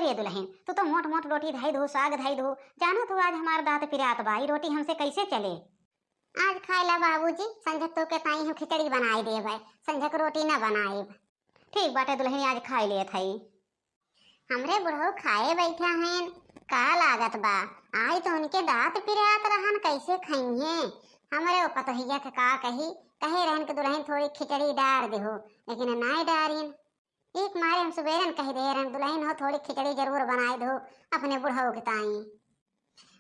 अरे दुल्हन तू तो मोट मोट रोटी धाई दो, साग धाई दो, जानो तू आज हमार दांत पिरात बा, रोटी हमसे कैसे चले। आज खाए ला बाबूजी, संझक तो के ताई हम खिचड़ी बनाई दे भाई, संझक रोटी ना बनाए। ठीक बाटे दुल्हन, आज खाई ले थई। हमरे बुढ़ऊ खाए बैठा हैं, का लागत बा, आज तो उनके दांत पिरात रहन, कैसे खाइए। हमरे पतोहिया के का कही, कहे रहन के दुल्हन थोड़ी खिचड़ी डार देहो, लेकिन नाई डारिन। एक मारे हम सुबेरन कह दे रहन दुल्हन हो थोड़ी खिचड़ी जरूर बनाए दो अपने बुढ़ऊ के ताई।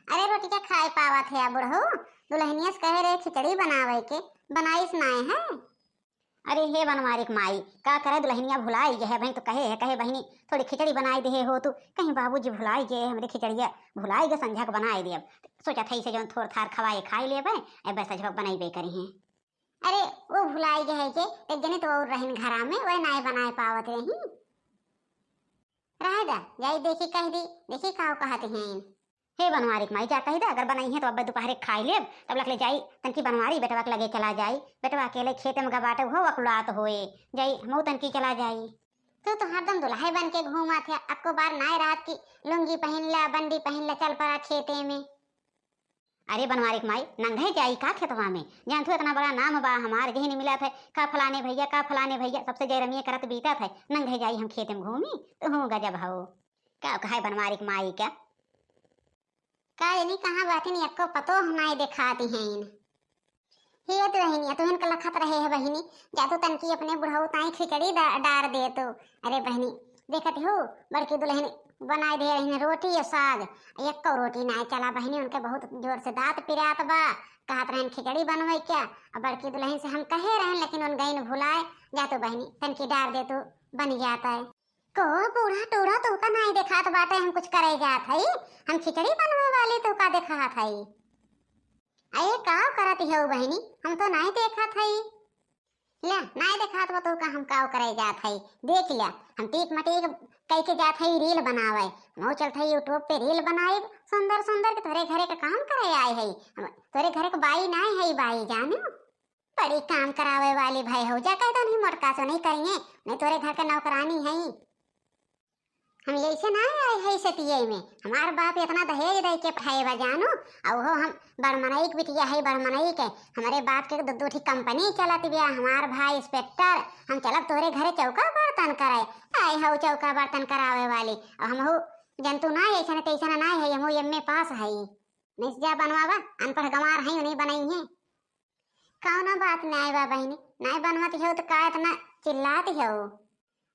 अरे रोटी क्या खाए पावा थे बुढ़ऊ, दुल्हनिया से कहे रहे खिचड़ी बनावे के, बनाईस नाए है। अरे हे बनवारी माई, का करे दुल्हनिया भुलाई गए है भाई, तो कहे बहनी थोड़ी खिचड़ी बनाई दे हो तू, कहीं बाबूजी भुलाई गए हमरे खिचड़िया, भुलाई गए संझा के बनाई दे। सोचा थई से जो थोड़ थार खवाए खाई ले भाई, अब बस संझा बनाई करी हैं। अरे वो भुलाई गए है के एक जने तो और रहन घरा में, वह नाय बनाए पावत रही। रहेगा जाई देखी कह दी, देखी का कहते हैं। हे बनवारी माई जा कही दे, अगर बनाई है तो अब दोपहर खाई ले, तब लग ले जाई तनकी बनवारी बेटवा के लगे चला जाई, बेटवा अकेले खेते में गबाटे हो अकुलात होए जाई, हम तनकी चला जाई। तो हरदम दुल्हे बन के घूमा थे, अक्को बार नाय रात की लुंगी पहन ला, बंडी पहन ला, चल पड़ा खेते में। अरे बनवारी माई नंगे जाई का खेतवा में, जान तू इतना बड़ा नाम बा हमार जही नहीं मिला था, का फलाने भैया का फलाने भैया सबसे जयरमिया करत बीता था, नंगे जाई हम खेते में घूमी तो हूँ गजब हो। क्या कहे बनवारी माई क्या का नहीं कहाँ बाती नहीं अक्को पतो हम नाय दिखाती हैं। हे तो बहनी तो इनका लखत रहे है बहनी, जा तो तनकी अपने बुढ़ऊ ताई खिचड़ी डार दे तो। अरे बहनी देखती हो बड़की दुल्हन बनाई दे रही रोटी और साग, एक को रोटी ना चला बहनी, उनके बहुत जोर से दांत पिरात बा, कहत रहन खिचड़ी बनवे क्या। अब बड़की दुल्हन से हम कहे रहन लेकिन उन गई भुलाए, जा तो बहनी तनकी डार दे तो बन जाता है। को बूढ़ा टूढ़ा तो का नहीं देखात बाटे, हम कुछ करे जात हई, हम खिचड़ी बनवे वाली तो का देखात हई। अये का करत हो बहनी, हम तो नहीं देखत हई। ला नहीं देखात बा तो का हम का करे जात हई, देख लिया हम टीक मटीक कई के जात हई रील बनावे, हम चलत हई यूट्यूब पे रील बनाए सुंदर सुंदर के तोरे घरे का काम करे आए हई, तोरे घरे का बाई नहीं हई, बाई जानो बड़ी काम करावे वाली भाई हो जा, कहता नहीं मोटका से नहीं करेंगे, नहीं तोरे घर के नौकरानी हई। हम ऐसे ना आए है सतिये में, हमार बाप इतना दहेज दे के पढ़ाए बा जानो, और हो हम बड़मनई के बिटिया है, बड़मनई के हमारे बाप के दो ठीक कंपनी चलत बिया, हमार भाई इंस्पेक्टर, हम चलब तोरे घरे चौका बर्तन कराए, आए हो चौका बर्तन करावे वाली, और हम हो जंतु ना ऐसा तैसा ना है, हम एमए पास है, नहीं जा बनवावा अनपढ़ गंवार है नहीं बनाई है। कौन बात नहीं बा बहनी, नहीं बनवाती हो तो का इतना चिल्लाती हो,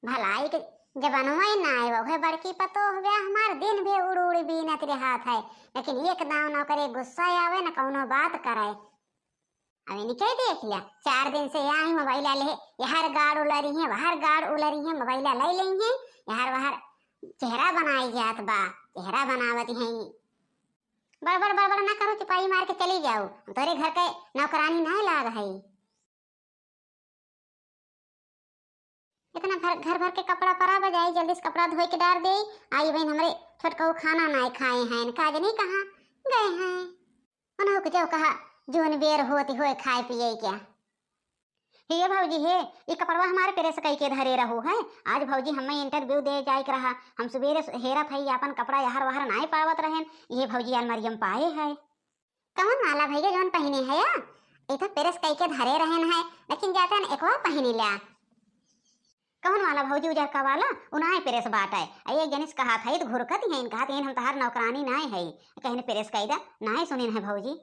भलाई के जब बनवाई ना आए वह बड़की पतो हो गया, हमार दिन भी उड़ उड़ बीनत रहत है, लेकिन एक दाव न करे, गुस्सा आवे न कौनो बात करे। अभी निकल देख लिया 4 दिन से यहाँ ही मोबाइल ले, यार गाड़ उलरी है वहार गाड़ उलरी है, मोबाइल ले लेंगे यार वहार चेहरा बनाई जात बा, चेहरा बनावत है। बड़बड़ बड़बड़ ना करो, चिपाई मार के चली जाओ, तोरे घर के नौकरानी नहीं लाग है। इतना घर भर के कपड़ा परा बजाई, जल्दी से कपड़ा धोई के डाल दे, आई बहन हमरे छोटका खाना नहीं खाए हैं, काज नहीं कहाँ गए हैं, उन्हों को जो कहा जोन बेर होती हो खाए पिए क्या। हे भौजी हे ये कपड़वा हमारे प्रेस कई के धरे रहो है, आज भौजी हमें इंटरव्यू दे जाए रहा, हम सुबेरे हेरत है अपन कपड़ा यहार वहार नहीं पावत रहन, ये भौजी अलमारियम पाए है। कौन वाला भैया जोन पहने है या ये तो प्रेस कई के धरे रहन है, लेकिन जाता न एक और पहने लिया। कौन वाला भौजी उजर का वाला उन्हें प्रेस बाटा है, ये जनिस कहा था तो घुरकत है, कहा हम तहार नौकरानी नहीं है, कहने प्रेस कैदा नहीं सुनिन है भौजी।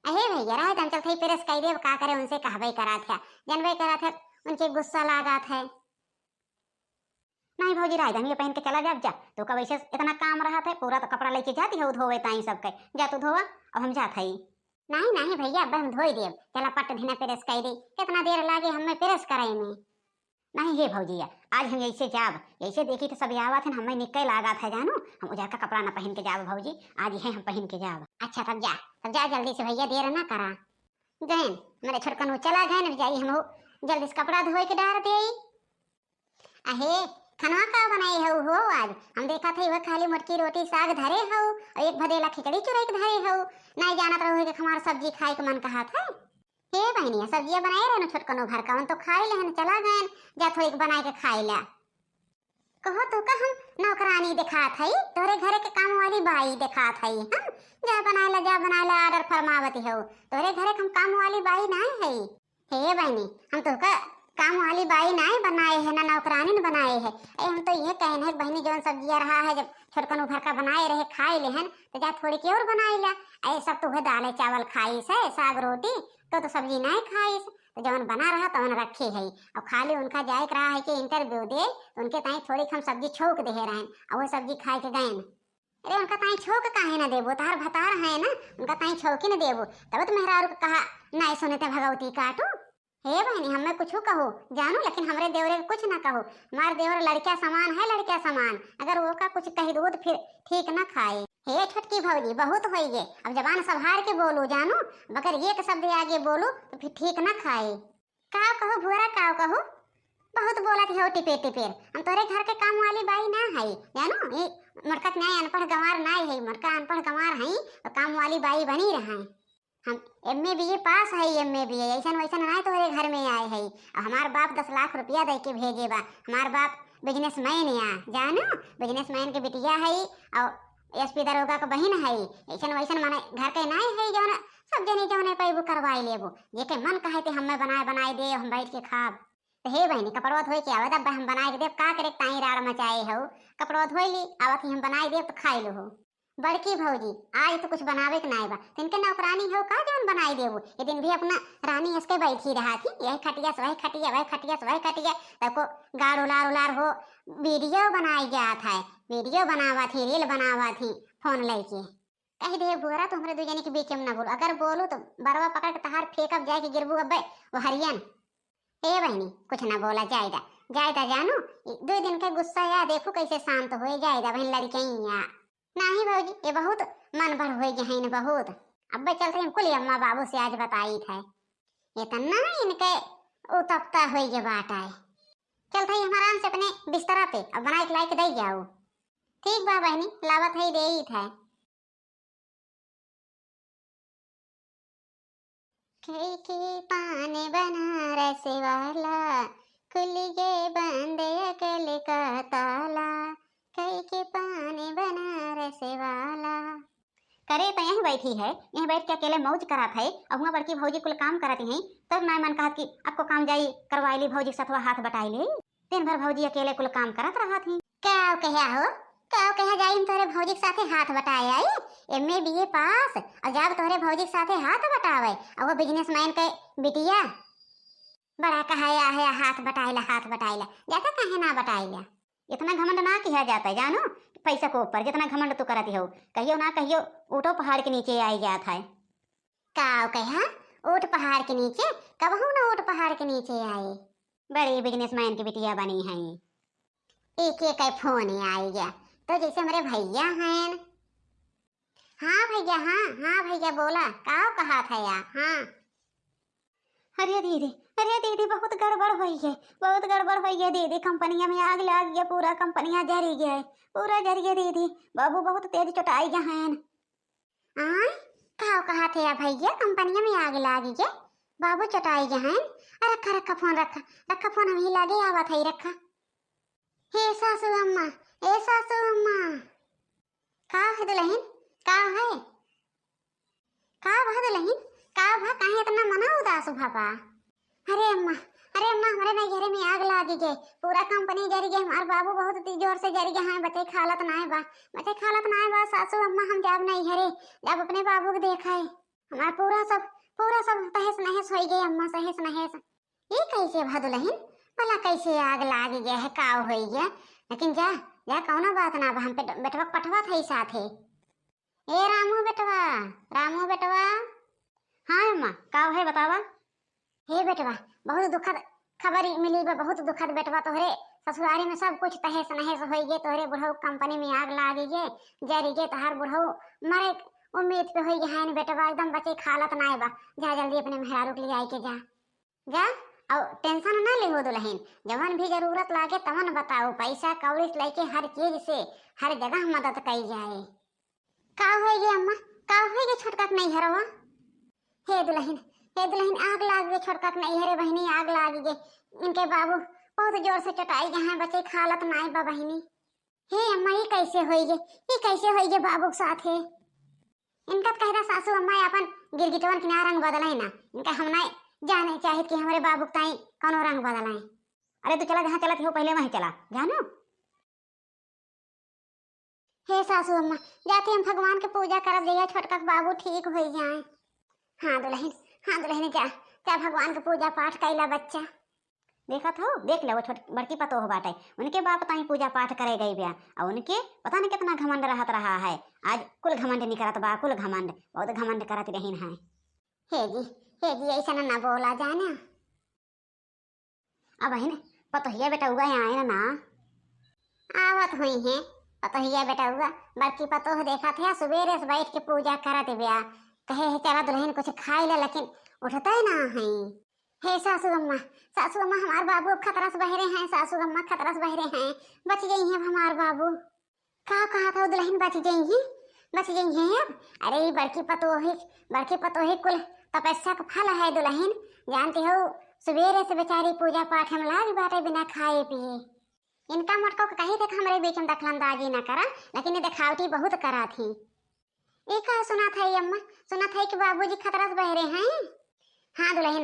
अहे भैया रहे हम चल प्रेस कई दे, का करे उनसे कहबे करा था, जनबे करा था, उनके गुस्सा लागत है। नहीं भौजी राय ये पहन के चला जा तो का वैसे इतना काम रहा था, पूरा तो कपड़ा लेके जाती है धोवे ताई सब के, जा तू धोवा अब हम जात हई। नहीं नहीं भैया अब हम धोई देव, चला पट ढिना प्रेस कई दे, कितना देर लागे हमें प्रेस करे में। नहीं हे भौजिया आज हम ऐसे जाब, ऐसे देखी तो सब आवत है, हमें निकल लागा था जानो, हम उजर का कपड़ा ना पहन के जाब भौजी, आज ही हम पहन के जाब। अच्छा तब जा जल्दी से भैया, देर ना करा। गहन मेरे छोटकन चला गए जाई, हम जल्दी से कपड़ा धोए के डाल दे। अहे खाना का बनाई हो आज, हम देखा थे वह खाली मोटकी रोटी साग धरे हो और एक भदेला खिचड़ी चुराई के धरे हो, नहीं जानत रहो कि हमारा सब्जी खाए के मन कहा था। हे बहनिया सब्जियां बनाए रहे ना छोटकनो भर का, तो खाए ले चला गए, जा थोड़ी बना के खाए ला। कहो तो का हम नौकरानी दिखात हई, तोरे घरे के काम वाली बाई दिखात हई। हम जा बनाला ऑर्डर फरमावती हो, तोरे घरे के हम काम वाली बाई नहीं हई। हे बहनी, हम तो का काम वाली बाई नहीं बनाए है, ना नौकरानी ने बनाए है। हम तो ये कहने है बहनी, जौन सब्जिया रहा है जब छोटकन उभर का बनाए रहे खाए लेहन, तो जा थोड़ी की और बनाई ला। ऐ सब तो दाल चावल खाई से, साग रोटी तो सब्जी नहीं खाई से। तो जौन बना रहा तो रखे है, और खाली उनका जाए रहा है कि इंटरव्यू दे, तो उनके ताई थोड़ी हम सब्जी छोक दे रहे, और वो सब्जी खाए के गए। अरे उनका ताई छोक काहे ना देबो, तार भतार है ना, उनका ताई छोक ही ना देबो। तब तो मेहरारू को कहा नहीं सुने ते भगवती काटू। हे बहनी, हमें कुछ कहो जानू, लेकिन हमरे देवरे को कुछ ना कहो। हमारे देवर लड़का समान है, लड़का समान। अगर वो का कुछ कह दो तो फिर ठीक ना खाए। हे छोटकी भौजी, बहुत हो गए, अब जबान संभाल के बोलो जानू, अगर एक शब्द आगे बोलो तो फिर ठीक ना खाए। काव कहो भुअरा, काव कहो, बहुत बोलत हो टिपे टिपेर। हम तोरे घर के काम वाली बाई ना है जानू, ये मरकत न्याय अनपढ़ गंवार नहीं है, मरका अनपढ़ गंवार है और काम वाली बाई बनी रहा है। हम एमए बीए पास है, एमए बीए ऐसा वैसा नहीं तोरे घर में आए है। और हमार बाप 10 लाख रुपया दे के भेजे बा। हमार बाप बिजनेसमैन या जानू, बिजनेसमैन के बिटिया है और एसपी दरोगा का बहन है। ऐसा वैसा माने घर के नहीं है, जौन सब जने जौन पैबू करवाई लेबो, जे के मन कहे थे हमें बनाए दे, हम बैठ के खाब। तो हे बहनी, कपड़वा धोए के आवत, अब हम बनाए के देव का करे ताई राड़ मचाए हो। कपड़वा धोई ली आवत ही हम बनाए देव तो खाई लो हो। बड़की भौजी, आज तो कुछ बनावे के नहीं बा, तिनके नौकरानी हो का जौन बनाई देबो। ये दिन भी अपना रानी इसके बैठी रहा थी, यही खटिया से वही खटिया, वही खटिया से वही खटिया, तको गाड़ उलार हो वीडियो बनाई जात है, वीडियो बनावा थी, रील बनावा थी फोन लेके। कह दे बुरा तो हमारे दो जने के बीच में ना बोलो, अगर बोलो तो बरवा पकड़ के तहार फेंकब जाए के गिरबू अब वो हरियन। ए बहनी, कुछ ना बोला जायदा जायदा जानू, 2 दिन के गुस्सा या देखो कैसे शांत हो जायदा बहन लड़कियां। नहीं भौजी, ये बहुत मन भर हो गए हैं बहुत। अब चलते हैं कुल अम्मा बाबू से आज बताई थे, ये तो ना इनके उतपता हो गए बात है। चलते ही हम आराम से अपने बिस्तरा पे अब बना के लाके दे जाओ। ठीक बा बहनी, लावत है दे ही था। कई के पाने बनारस वाला, खुल गए बंद अकल का ताला, कई के पाने बनारस वाला। करे तो यहीं बैठी है, यहीं बैठ के अकेले मौज करात है, और वहाँ बड़की भौजी कुल काम करती हैं। तब ना मन कहा कि आपको काम जाई करवाई ली, भौजी सतवा हाथ बटाई ले। दिन भर भौजी अकेले कुल काम करत रहा थी। क्या कहा हो, क्या कहा जाई तोरे भौजी के साथे हाथ बटाए आई, एमए बीए पास, और जब तोरे भौजी के साथे हाथ बटावे, और वो बिजनेसमैन के बिटिया बड़ा कहाया है हाथ बटाइला, जाता कहे ना बटाइला। इतना घमंड ना किया जाता है जानो, पैसा को ऊपर जितना घमंड तू करती हो, कहियो ना कहियो ऊँटो पहाड़ के नीचे आई जाता है। काव कहा ऊँट पहाड़ के नीचे, कब हूँ ना ऊँट पहाड़ के नीचे आए, बड़ी बिजनेसमैन की बिटिया बनी है। एक एक फोन आई गया, तो जैसे मेरे भैया हैं। हाँ भैया, हाँ भैया बोला, काव कहा था या? हाँ अरे दीदी बहुत गड़बड़ हुई है, बहुत गड़बड़ हुई है दीदी, कंपनिया में आग लग गया, पूरा कंपनिया जरी गया है, पूरा जरी गया दीदी, बाबू बहुत तेज चटाई गया है। काव कहा थे या भैया, कंपनिया में आग लगी गया, बाबू चटाई गया है। रखा रखा फोन, रखा फोन, अभी लगे आवा था ही रखा। हे सासू अम्मा, ए सासू अम्मा, काव है दुल्हन, काव है, काव है दुल्हन, काव है, काहे इतना मना उदास भापा। अरे अम्मा हमारे नई घरे में आग लगी गई, पूरा कंपनी जरी गई, हमारे बाबू बहुत जोर से जरी गए हैं, बच्चे खालत ना है बा सासू अम्मा, हम जब नहीं घरे जब अपने बाबू को देखा है, हमारा पूरा सब तहस नहस हो गई अम्मा, तहस नहस। ये कैसे भदुलहिन, भला कैसे आग लग गया है, काव हो गया, लेकिन जा कौनो बात ना बा, हम पे बेटवा पटवा था साथे। ए रामू बेटवा। हाँ अम्मा, काव है बतावा। हे बेटवा, बहुत दुखद खबर मिली बा, बहुत दुखद बेटवा, तोहरे ससुरारी में सब कुछ तहस नहस हो गए, तोहरे बुढ़ऊ कंपनी में आग लगी गए, जरी गए, तहार बुढ़ऊ मरे उम्मीद पे हो गए हैं बेटवा, एकदम बचे खालत ना बा, जा जल्दी अपने मेहरारू के लिए आई के जा और टेंशन ना ले हो दुल्हन, जवन भी जरूरत लागे तवन बताओ, पैसा कौड़ी से लेके हर चीज से हर जगह मदद कई जाए। का होएगी अम्मा, का होएगी छोटका के नहीं हरवा। हे दुल्हन आग लाग गए, छोटका के नहीं हरे बहनी आग लाग गए, इनके बाबू बहुत जोर से चटाई जहाँ बचे खालत नाई बा बहिनी। हे अम्मा ये कैसे होई गे, ये कैसे होई गे बाबू के साथ है। इनका तो कहता सासू अम्मा अपन गिरगिटवन किनार रंग बदलाई ना, इनका हम नहीं जाने चाहिए कि हमारे बाबू के ताई कौनो रंग बदलाई। अरे तू चला जहाँ चला हो पहले वहीं चला जानो। हे सासू अम्मा जाते हम भगवान के पूजा करब जइया छोटका के बाबू ठीक हो जाए। हाँ दुल्हन, हाँ दुल्हन जा जा भगवान के पूजा पाठ कैला बच्चा। देखा था देख ले वो छोटी बड़की पतो हो बाटे उनके बाप ताई पूजा पाठ करे गई बिया और उनके पता नहीं कितना घमंड रहत रहा है। आज कुल घमंड नहीं करत बा, कुल घमंड बहुत घमंड करत रहीन है। हे जी ऐसा ना बोला जाना। अब बहन पतोहिया बेटा हुआ है आए ना आवत हुई है पतोहिया बेटा हुआ बड़की पतोह देखा था सवेरे से बैठ के पूजा करत बिया, कहे है चला दुल्हन कुछ खाई ले लेकिन उठता ही ना है। हे सासू अम्मा हमार बाबू अब खतरा से बहरे हैं, सासू अम्मा खतरा से बहरे हैं, बच गई हैं हमार बाबू। का कहा था दुल्हन बच गई हैं अब। अरे बड़की पतोही कुल तपस्या का फल है दुल्हन, जानती हो सवेरे से बेचारी पूजा पाठ में लाग बाटे बिना खाए पिए। इनका मटको कहीं तक हमारे बीच में दखलंदाजी न करा, लेकिन ये दिखावटी बहुत करा थी। एक सुना था ये अम्मा, सुना था कि बाबूजी खतरा से बहरे हैं। हाँ दुल्हन,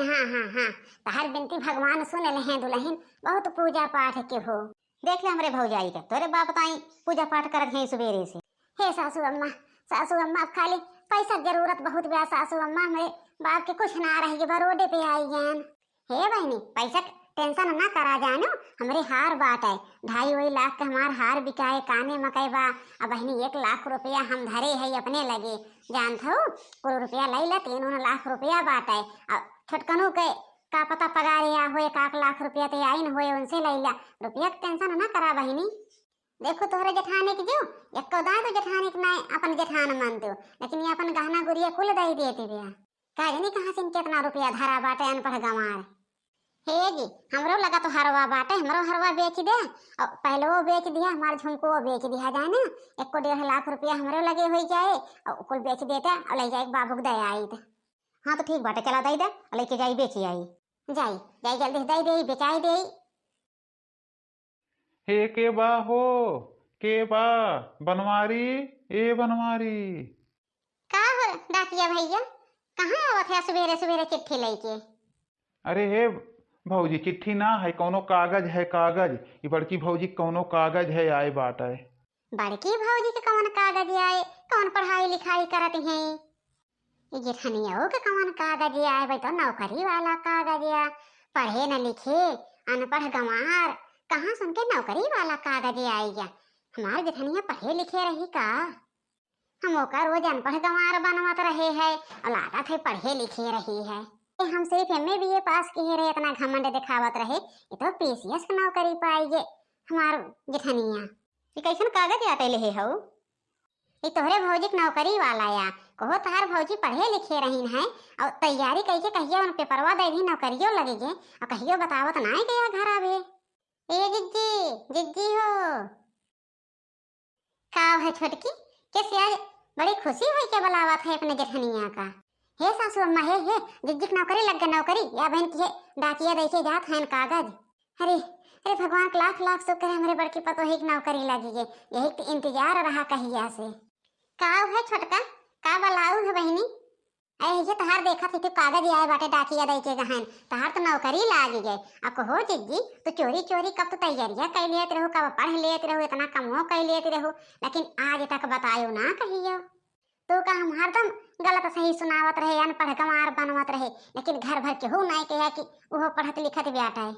हाँ तहर बिनती भगवान सुन ले हैं दुल्हन, बहुत पूजा पाठ के हो। देख ले हमारे भौजाई के तोरे बाप ताई पूजा पाठ करत हैं सवेरे से। हे सासू अम्मा अब खाली पैसा जरूरत बहुत बया सासू अम्मा, हमारे बाप के कुछ ना रही बरोडे पे आई जान। हे बहनी पैसा टेंशन ना करा जानो, हमारे हार बाट है 2.5 लाख का हमार हार बिकाए काने मकई बा। अब बहनी 1 लाख रुपया हम धरे है अपने लगे, जानत हो कुल रुपया लै ला 3 लाख रुपया बाट है। अब छोटकनों के का पता पगार या हो 1 लाख रुपया तो आइन हुए उनसे लै ला, रुपया के टेंशन ना करा बहनी। देखो तोहरे जेठाने की जो एको दाए तो जेठाने के नहीं अपन जेठान मान दो, लेकिन ये अपन गहना गुड़िया कुल दे देती बिया। काजनी कहाँ से कितना रुपया धरा बाटे अनपढ़ गंवार। हे जी हमरो लगा तो हरवा बाटे, हमरो हरवा बेच दे और पहले वो बेच दिया, हमारे झुमको वो बेच दिया जाए ना, 1.5 लाख रुपया हमरो लगे हो जाए और कुल बेच देता और ले जाए बाबू दे आई। हाँ तो ठीक बाटे चला दई दे लेके जाई बेची आई। जाई जल्दी दे दे बेचाई दे। हे के बा हो के बा बनवारी ए बनवारी। का हो डाकिया भैया कहाँ आवत है सवेरे सवेरे चिट्ठी लेके। अरे हे भौजी चिट्ठी ना है कौनो कागज है, कागज ये बड़की भौजी कौनो कागज है आए बाट है। बड़की भौजी के कौन कागज आए, कौन पढ़ाई लिखाई करत हैं। ये जेठनिया के कौन कागज आए भाई, तो नौकरी वाला कागज आ, पढ़े न लिखे अनपढ़ गंवार कहाँ सुन के नौकरी वाला कागज आई गया। हमारे जेठनिया पढ़े लिखे रही का, हम ओकर रोज अनपढ़ गंवार बनवत रहे है और लागत है पढ़े लिखे रही है। हम सिर्फ एमए बीए पास किए रहे, इतना घमंड दिखावत रहे, ये तो पीसीएस की नौकरी पाएगे हमार जेठनिया। ये कैसन कागज आते ले हो। ये तोहरे भौजी की नौकरी वाला या कहो तहार भौजी पढ़े लिखे रही हैं और तैयारी करके कहियो उन पेपरवा दे दी नौकरियों लगेगे और कहियो बतावत ना गया घर आवे। ए जिज्जी हो का है छोटकी, कैसे आज बड़ी खुशी हुई के बुलावत है अपने जेठनिया का। हे सासू अम्मा हे जिज्जी की नौकरी लग गई, नौकरी या बहन की डाकिया देखे जात हैं कागज। अरे भगवान का लाख लाख शुक्र है हमारे बड़की पतोही की नौकरी लगी है, यही तो इंतजार रहा कहिया से। काव है छोटका का बलाऊ है बहनी। अरे ये तहार देखा थी तो कागज आए बाटे डाकिया दे के गहन, तहार तो नौकरी लागी गए। अब कहो जिज्जी तो चोरी कब तो तैयारियां कर लेते रहो, कब पढ़ लेते रहो, इतना कमो कर लेते रहो, लेकिन आज तक बतायो ना कहियो। तो का हम हरदम गलत सही सुनावत रहे, अनपढ़ गंवार बनवत रहे, लेकिन घर भर के हो नहीं कहे कि वो पढ़त लिखत बेटा है।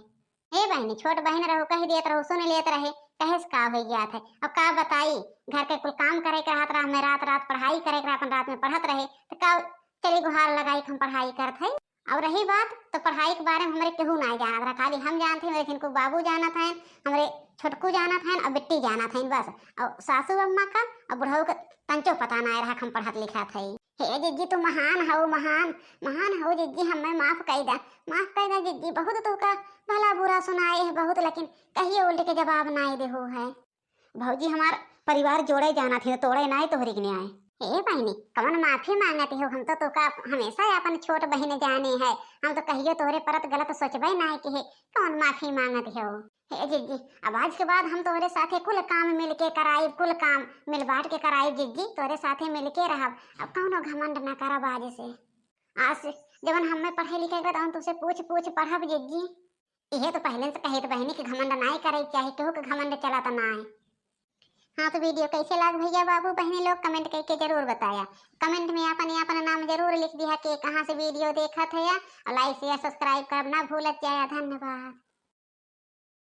हे बहनी छोट बहन रहो कह देत रहो, सुन लेत रहे, कहे का हो गया था। अब का बताई घर के कुल काम करे के रहत रहा, मैं रात पढ़ाई करे के अपन रात में पढ़त रहे, तो का चली गुहार लगाई हम पढ़ाई करत है। और रही बात तो पढ़ाई के बारे में हमारे केहू नहीं जानत रहा, खाली हम जानते हैं, लेकिन को बाबू जानत हैं, हमारे छोटकू जानत हैं और बिट्टी जानत हैं बस, और सासू अम्मा का और बुढ़ऊ का तंचो पता नहीं रहा हम पढ़त लिखत है। हे जिज्जी तू महान हो जिज्जी, हमें माफ कर दा जिज्जी, बहुत तो का भला बुरा सुनाए है बहुत, लेकिन कहिए उल्टे के जवाब नहीं देहो है। भौजी हमार परिवार जोड़े जाना थी तोड़े नहीं तोहरी के आए। हे बहनी कौन माफी मांगती हो, हम तो का हमेशा अपन छोट बहन जाने है, हम तो कहियो तोहरे परत गलत सोचबे ना है कि हे कौन माफी मांगती हो। हे जिज्जी अब आज के बाद हम तोहरे साथे कुल काम मिल के कराई, कुल काम मिल बांट के कराई जिज्जी, तोहरे साथे मिल के रहब, अब कौनो घमंड ना करब आज से। आज से जवन हमें पढ़े लिखे के हम तुझसे पूछ पूछ पढ़ब जिज्जी। ये तो पहले से कहे तो बहनी के घमंड नहीं करे चाहिए, केहू के घमंड चला तो ना है। हाँ तो वीडियो कैसे लग भैया बाबू बहनी लोग कमेंट करके जरूर बताया, कमेंट में अपन नाम जरूर लिख दिया कि कहाँ से वीडियो देखत है, और लाइक शेयर सब्सक्राइब करना भूलत जाए। धन्यवाद।